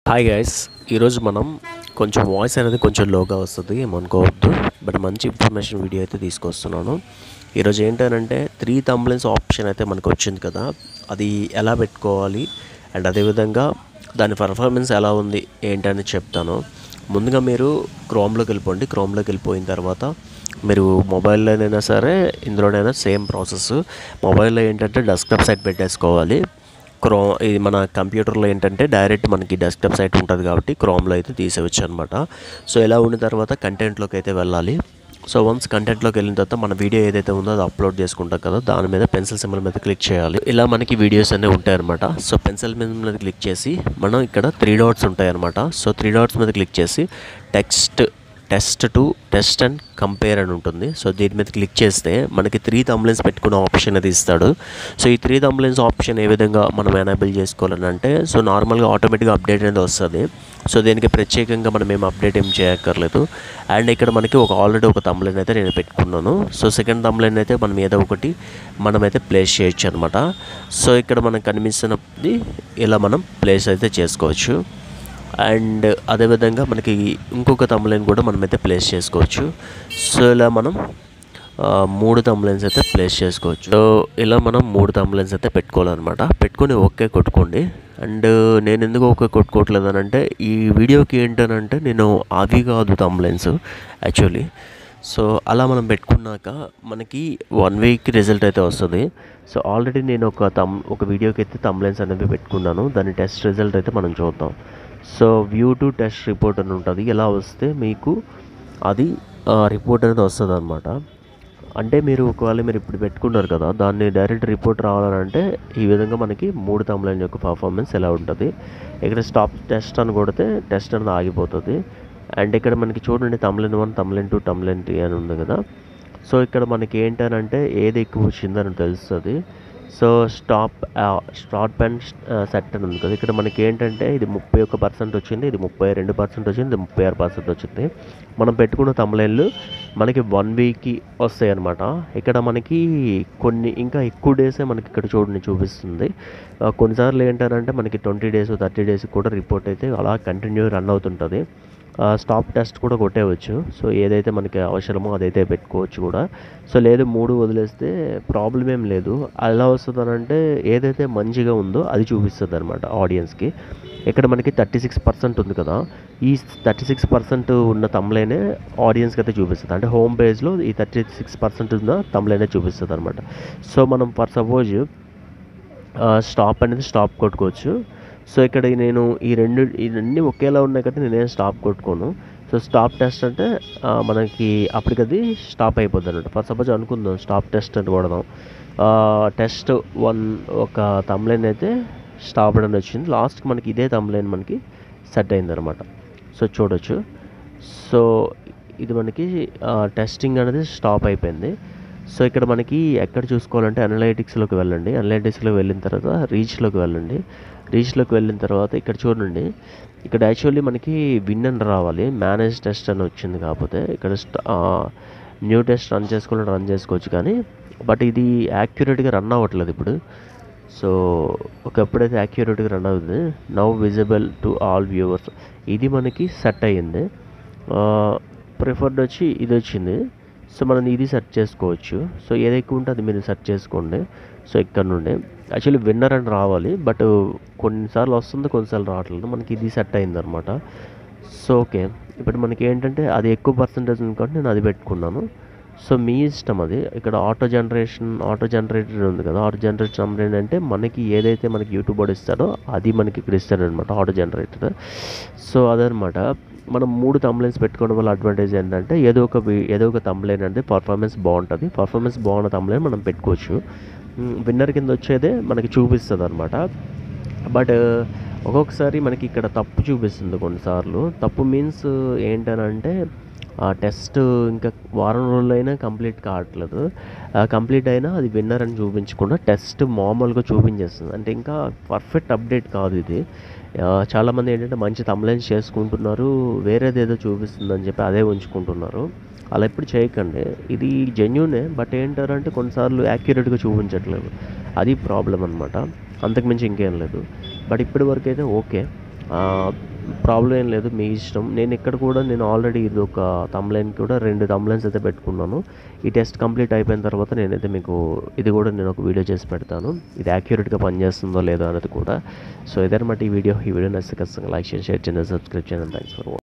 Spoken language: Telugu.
హాయ్ గైస్, ఈరోజు మనం కొంచెం వాయిస్ అనేది కొంచెం లోగా వస్తుంది, ఏమనుకోవద్దు. బట్ మంచి ఇన్ఫర్మేషన్ వీడియో అయితే తీసుకొస్తున్నాను. ఈరోజు ఏంటంటే 3 థంబ్నెయిల్స్ ఆప్షన్ అయితే మనకు వచ్చింది కదా, అది ఎలా పెట్టుకోవాలి అండ్ అదేవిధంగా దాని పర్ఫార్మెన్స్ ఎలా ఉంది ఏంటని చెప్తాను. ముందుగా మీరు క్రోమ్లోకి వెళ్ళిపోండి. క్రోమ్లోకి వెళ్ళిపోయిన తర్వాత మీరు మొబైల్లోనైనా సరే ఇందులోనైనా సేమ్ ప్రాసెస్. మొబైల్లో ఏంటంటే డెస్క్టాప్ సైట్ పెట్టేసుకోవాలి. ఇది మన కంప్యూటర్లో ఏంటంటే డైరెక్ట్ మనకి డెస్క్టాప్ సైట్ ఉంటుంది కాబట్టి క్రోమ్లో అయితే తీసేవచ్చు అనమాట. సో ఇలా ఉన్న తర్వాత కంటెంట్లోకి అయితే వెళ్ళాలి. సో వన్స్ కంటెంట్లోకి వెళ్ళిన తర్వాత మన వీడియో ఏదైతే ఉందో అది అప్లోడ్ చేసుకుంటాం కదా, దాని మీద పెన్సిల్ సింబల్ మీద క్లిక్ చేయాలి. ఇలా మనకి వీడియోస్ అన్నీ ఉంటాయన్నమాట. సో పెన్సిల్ మీద క్లిక్ చేసి మనం ఇక్కడ 3 డాట్స్ ఉంటాయన్నమాట. సో 3 డాట్స్ మీద క్లిక్ చేసి టెస్ట్ అండ్ కంపేర్ అని ఉంటుంది. సో దీని మీద క్లిక్ చేస్తే మనకి 3 థంబ్నెయిల్స్ పెట్టుకునే ఆప్షన్ అది ఇస్తాడు. సో ఈ 3 థంబ్నెయిల్స్ ఆప్షన్ ఏ విధంగా మనం ఎనేబుల్ చేసుకోవాలని అంటే, సో నార్మల్గా ఆటోమేటిక్గా అప్డేట్ అనేది వస్తుంది. సో దీనికి ప్రత్యేకంగా మనం ఏం అప్డేట్ ఏం చేయక్కర్లేదు. అండ్ ఇక్కడ మనకి ఆల్రెడీ ఒక థంబ్నెయిల్ అయితే నేను పెట్టుకున్నాను. సో సెకండ్ థంబ్నెయిల్ అయితే మనం ఏదో ఒకటి మనమైతే ప్లేస్ చేయొచ్చు అనమాట. సో ఇక్కడ మనకు కనిపిస్తున్నది ఇలా మనం ప్లేస్ అయితే చేసుకోవచ్చు. అండ్ అదేవిధంగా మనకి ఇంకొక థంబ్నెయిల్ కూడా మనమైతే ప్లేస్ చేసుకోవచ్చు. సో ఇలా మనం 3 థంబ్నెయిల్స్ అయితే ప్లేస్ చేసుకోవచ్చు. సో ఇలా మనం 3 థంబ్నెయిల్స్ అయితే పెట్టుకోవాలన్నమాట. పెట్టుకొని ఓకే కొట్టుకోండి. అండ్ నేను ఎందుకు ఓకే కొట్టుకోవట్లేదు అని అంటే, ఈ వీడియోకి ఏంటనంటే నేను అవి కాదు థంబ్నెయిల్స్ యాక్చువల్లీ. సో అలా మనం పెట్టుకున్నాక మనకి 1 వీక్ రిజల్ట్ అయితే వస్తుంది. సో ఆల్రెడీ నేను ఒక వీడియోకి అయితే థంబ్నెయిల్స్ అనేవి పెట్టుకున్నాను. దాని టెస్ట్ రిజల్ట్ అయితే మనం చూద్దాం. So view to test report అని ఉంటుంది. ఇలా వస్తే మీకు అది రిపోర్ట్ అనేది వస్తుంది అనమాట. అంటే మీరు ఒకవేళ మీరు ఇప్పుడు పెట్టుకున్నారు కదా, దాన్ని డైరెక్ట్ రిపోర్ట్ రావాలంటే ఈ విధంగా మనకి 3 థంబ్నెయిల్ యొక్క పర్ఫార్మెన్స్ ఎలా ఉంటుంది. ఇక్కడ స్టాప్ టెస్ట్ అని కొడితే టెస్ట్ అనేది ఆగిపోతుంది. అండ్ ఇక్కడ మనకి చూడండి థంబ్నెయిల్ 1, థంబ్నెయిల్ 2, థంబ్నెయిల్ 3 అని ఉంది కదా. సో ఇక్కడ మనకి ఏంటనంటే ఏది ఎక్కువ వచ్చిందని తెలుస్తుంది. సో స్టార్ట్ అండ్ సెట్ అని ఉంది కదా, ఇక్కడ మనకి ఏంటంటే ఇది 31% వచ్చింది, ఇది 32% వచ్చింది, ఇది 36% వచ్చింది. మనం పెట్టుకున్న థంబ్నెయిల్ మనకి 1 వీక్కి వస్తాయి అనమాట. ఇక్కడ మనకి కొన్ని ఇంకా ఎక్కువ డేసే మనకి ఇక్కడ చూపిస్తుంది. కొన్నిసార్లు ఏంటంటే మనకి 20 డేస్ 30 డేస్ కూడా రిపోర్ట్ అయితే అలా కంటిన్యూ రన్ అవుతుంటుంది. స్టాప్ టెస్ట్ కూడా కొట్టేయవచ్చు. సో ఏదైతే మనకి అవసరమో అదైతే పెట్టుకోవచ్చు కూడా. సో లేదు 3 వదిలేస్తే ప్రాబ్లం ఏం లేదు. ఎలా వస్తుందనంటే ఏదైతే మంచిగా ఉందో అది చూపిస్తుంది అనమాట ఆడియన్స్కి. ఇక్కడ మనకి 36% ఉంది కదా, ఈ 36% ఉన్న థంబ్నెయిలే ఆడియన్స్కి అయితే చూపిస్తుంది. అంటే హోమ్ పేజ్లో ఈ 36% ఉన్న థంబ్నెయిలే చూపిస్తుంది అనమాట. సో మనం ఫర్ సపోజ్ స్టాప్ కొట్టుకోవచ్చు. సో ఇక్కడ నేను ఇవన్నీ ఒకేలా ఉన్నాయి కదా, నేనేం స్టాప్ కొట్టుకోను. సో స్టాప్ టెస్ట్ అంటే మనకి అప్పటికి అది స్టాప్ అయిపోద్ది అనమాట. ఫర్ సపోజ్ అనుకుందాం స్టాప్ టెస్ట్ అని కొడదాం. టెస్ట్ 1 ఒక థంబ్నెయిల్ అయితే స్టాప్ అని వచ్చింది. లాస్ట్కి మనకి ఇదే థంబ్నెయిల్ మనకి సెట్ అయిందనమాట. సో చూడొచ్చు. సో ఇది మనకి టెస్టింగ్ అనేది స్టాప్ అయిపోయింది. సో ఇక్కడ మనకి ఎక్కడ చూసుకోవాలంటే అనలైటిక్స్లోకి వెళ్ళండి. అనలైటిక్స్లోకి వెళ్ళిన తర్వాత రీచ్లోకి వెళ్ళండి. రీచ్లోకి వెళ్ళిన తర్వాత ఇక్కడ చూడండి, ఇక్కడ యాక్చువల్లీ మనకి విన్ అని రావాలి, మేనేజ్ టెస్ట్ అని వచ్చింది. కాకపోతే ఇక్కడ న్యూ టెస్ట్ రన్ చేసుకోవచ్చు కానీ బట్ ఇది యాక్యురేట్గా రన్ అవ్వట్లేదు ఇప్పుడు. సో ఒకప్పుడైతే యాక్యురేట్గా రన్ అవుతుంది. Now visible to all viewers ఇది మనకి సెట్ అయ్యింది. ప్రిఫర్డ్ వచ్చి ఇది వచ్చింది. సో మనం ఇది సెర్చ్ చేసుకోవచ్చు. సో ఏది ఎక్కువ ఉంటే అది మీరు సెర్చ్ చేసుకోండి. సో ఇక్కడ నుండి యాక్చువల్లీ విన్నర్ అని రావాలి, బట్ కొన్నిసార్లు వస్తుంది, కొన్నిసార్లు రావట్లేదు. మనకి ఇది సెట్ అయిందనమాట. సో ఓకే, ఇప్పుడు మనకి ఏంటంటే అది ఎక్కువ పర్సంటేజ్ అనుకుంటే నేను అది పెట్టుకున్నాను. సో మీ ఇష్టం అది. ఇక్కడ ఆటో జనరేటర్ ఉంది కదా, ఆటో జనరేటర్ అంటే మనకి ఏదైతే మనకి యూట్యూబ్ వాడు ఇస్తాడో అది మనకి ఇక్కడ ఇస్తాడనమాట ఆటో జనరేటర్. సో అదనమాట. మనం 3 థంబ్నెయిల్స్ పెట్టుకోవడం వల్ల అడ్వాంటేజ్ ఏంటంటే ఏదో ఒక థంబ్నెయిల్ అంటే పర్ఫార్మెన్స్ బాగుంటుంది. పర్ఫార్మెన్స్ బాగున్న థంబ్నెయిల్ మనం పెట్టుకోవచ్చు. విన్నర్ కింద వచ్చేదే మనకి చూపిస్తుంది అనమాట. బట్ ఒక్కొక్కసారి మనకి ఇక్కడ తప్పు చూపిస్తుంది కొన్నిసార్లు. తప్పు మీన్స్ ఏంటనంటే టెస్ట్ ఇంకా వారం రోజులైనా కంప్లీట్ కావట్లేదు. కంప్లీట్ అయినా అది విన్నర్ అని చూపించకుండా టెస్ట్ మామూలుగా చూపించేస్తుంది. అంటే ఇంకా పర్ఫెక్ట్ అప్డేట్ కాదు ఇది. చాలామంది ఏంటంటే మంచి థంబ్నెయిల్స్ చేసుకుంటున్నారు, వేరేది ఏదో చూపిస్తుందని చెప్పి అదే ఉంచుకుంటున్నారు. అలా ఎప్పుడు చేయకండి. ఇది జెన్యూనే, బట్ ఏంటారంటే కొన్నిసార్లు యాక్యురేట్గా చూపించట్లేదు. అది ప్రాబ్లం అనమాట. అంతకుమించి ఇంకేం లేదు. బట్ ఇప్పటి వరకు అయితే ఓకే. ప్రాబ్లం ఏం లేదు, మీ ఇష్టం. నేను ఇక్కడ కూడా నేను ఆల్రెడీ ఇది ఒక తమ్లైన్ కూడా 2 తమ్లైన్స్ అయితే పెట్టుకున్నాను. ఈ టెస్ట్ కంప్లీట్ అయిపోయిన తర్వాత నేనైతే మీకు ఇది కూడా నేను ఒక వీడియో చేసి పెడతాను, ఇది యాక్యురేట్గా పనిచేస్తుందో లేదో అనేది కూడా. సో ఇదన్నమాట ఈ వీడియో నచ్చితే ఖచ్చితంగా లైక్ చేయండి, షేర్ చేయండి, సబ్స్క్రైబ్ చేయండి. Thanks for watching.